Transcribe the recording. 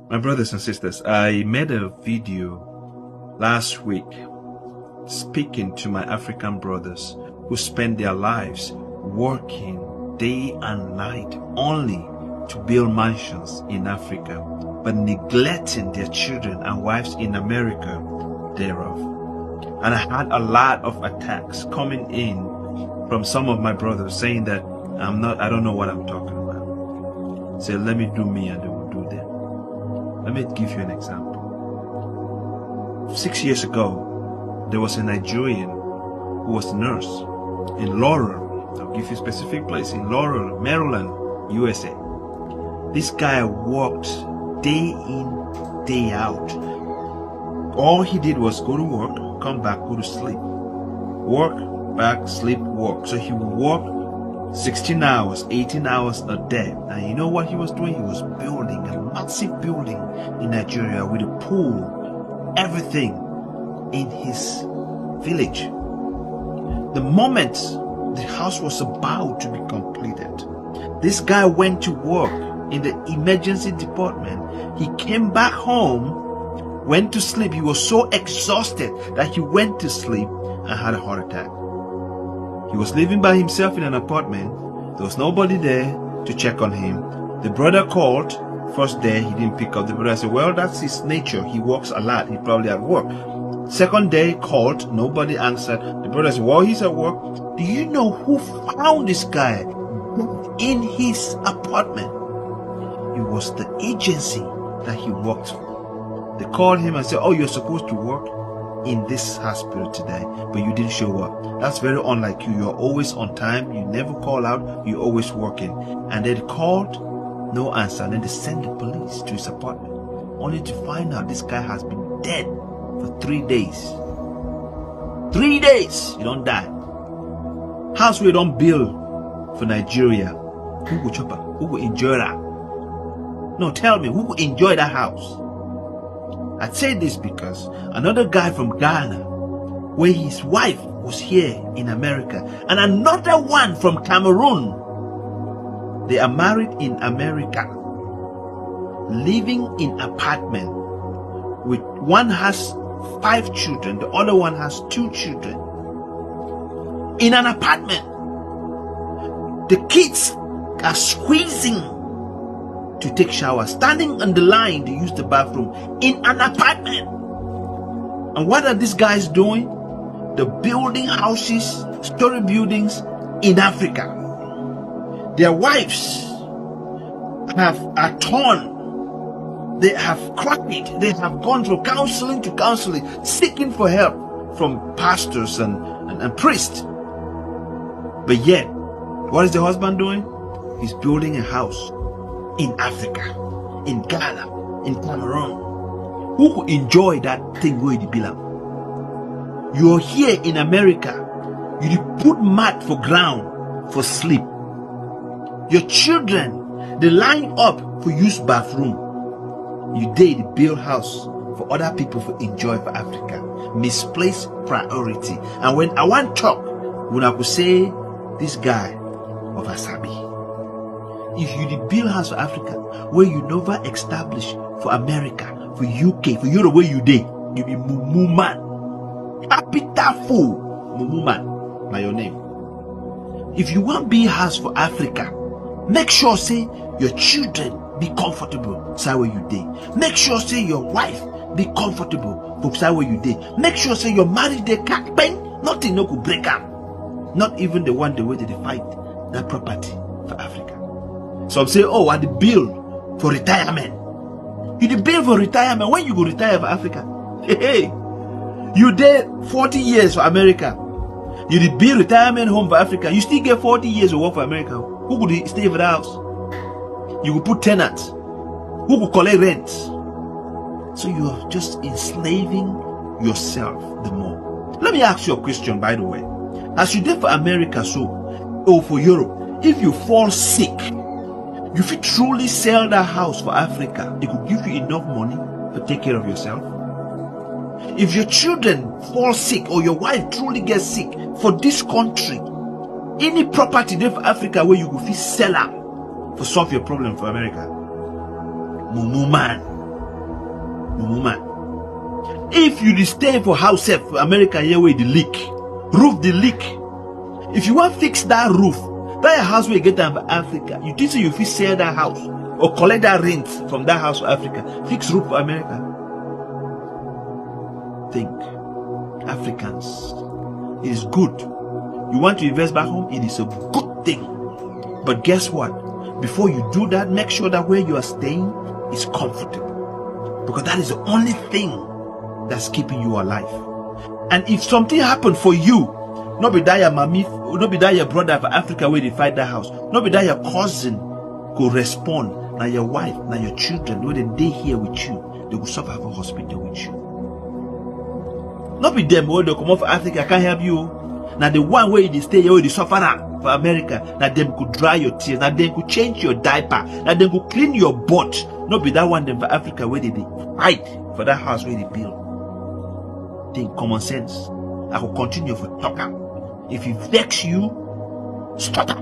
My brothers and sisters, I made a video last week speaking to my African brothers who spend their lives working day and night only to build mansions in Africa, but neglecting their children and wives in America thereof. And I had a lot of attacks coming in from some of my brothers saying that I don't know what I'm talking about. Say, let me do me and they will do them. Let me give you an example. 6 years ago, there was a Nigerian who was a nurse in Laurel. I'll give you a specific place, in Laurel, Maryland, USA. This guy worked day in, day out. All he did was go to work, come back, go to sleep. Work, back, sleep, work. So he would work 16 hours, 18 hours a day. And you know what he was doing? He was building a massive building in Nigeria with a pool, everything in his village. The moment the house was about to be completed, this guy went to work in the emergency department. He came back home, went to sleep. He was so exhausted that he went to sleep and had a heart attack. He was living by himself in an apartment. There was nobody there to check on him. The brother called. First day, he didn't pick up. The brother said, well, that's his nature. He works a lot. He's probably at work. Second day, called. Nobody answered. The brother said, well, he's at work. Do you know who found this guy in his apartment? It was the agency that he worked for. They called him and said, oh, you're supposed to work in this hospital today, but you didn't show up. That's very unlike you. You're always on time. You never call out. You're always working. And they called, no answer. And then they sent the police to his apartment, only to find out this guy has been dead for 3 days. 3 days, you don't die. House we don't build for Nigeria. Who will chop up? Who will enjoy that? No, tell me, who will enjoy that house? I say this because another guy from Ghana, where his wife was here in America, and another one from Cameroon, they are married in America, living in apartment with one has 5 children, the other one has 2 children. In an apartment, the kids are squeezing to take showers, standing on the line to use the bathroom in an apartment. And what are these guys doing? They're building houses, story buildings in Africa. Their wives are torn. They have cried. They have gone from counseling to counseling, seeking for help from pastors and priests. But yet, what is the husband doing? He's building a house in Africa, in Ghana, in Cameroon. Who could enjoy that thing where you belong? You're here in America. You put mat for ground for sleep. Your children, they line up for use bathroom. You did build house for other people to enjoy for Africa. Misplaced priority. And when I want to talk, when I could say this guy of Asabi, if you did build house for Africa where you never established for America, for UK, for Europe where you did, you be Mumu man. Capital fool, Mumu man, by your name. If you want build house for Africa, make sure say your children be comfortable side where you did. Make sure say your wife be comfortable from side where you did. Make sure say your marriage they can't bang, nothing no could break up. Not even the one the way they fight that property for Africa. Some say, oh, I did build for retirement. You did build for retirement. When you go retire for Africa, hey, you did 40 years for America. You did build retirement home for Africa. You still get 40 years of work for America. Who could stay for the house? You could put tenants. Who could collect rent? So you are just enslaving yourself the more. Let me ask you a question, by the way. As you did for America, or for Europe, if you fall sick, you fit truly sell that house for Africa. It could give you enough money to take care of yourself. If your children fall sick or your wife truly gets sick for this country, any property there for Africa where you could fit sell out to solve your problem for America. Mumu man. woman. If you stay for house for America here where the leak, roof the leak. If you want to fix that roof, that house where you get them for Africa, you think so you fit sell that house or collect that rent from that house for Africa, fix roof for America. Think, Africans, it is good. You want to invest back home, it is a good thing. But guess what? Before you do that, make sure that where you are staying is comfortable, because that is the only thing that's keeping you alive. And if something happened for you, not be that your mommy, not be that your brother for Africa where they fight that house, not be that your cousin go respond, now your wife, now your children, where they here with you, they will suffer for hospital with you. Not be them where they come off Africa, can't help you. Now the one where they stay here, where they suffer for America, now them could dry your tears, now them could change your diaper, now them could clean your butt. Not be that one them for Africa where they fight for that house where they build. Think common sense. I will continue for talking. If it vex you, stutter.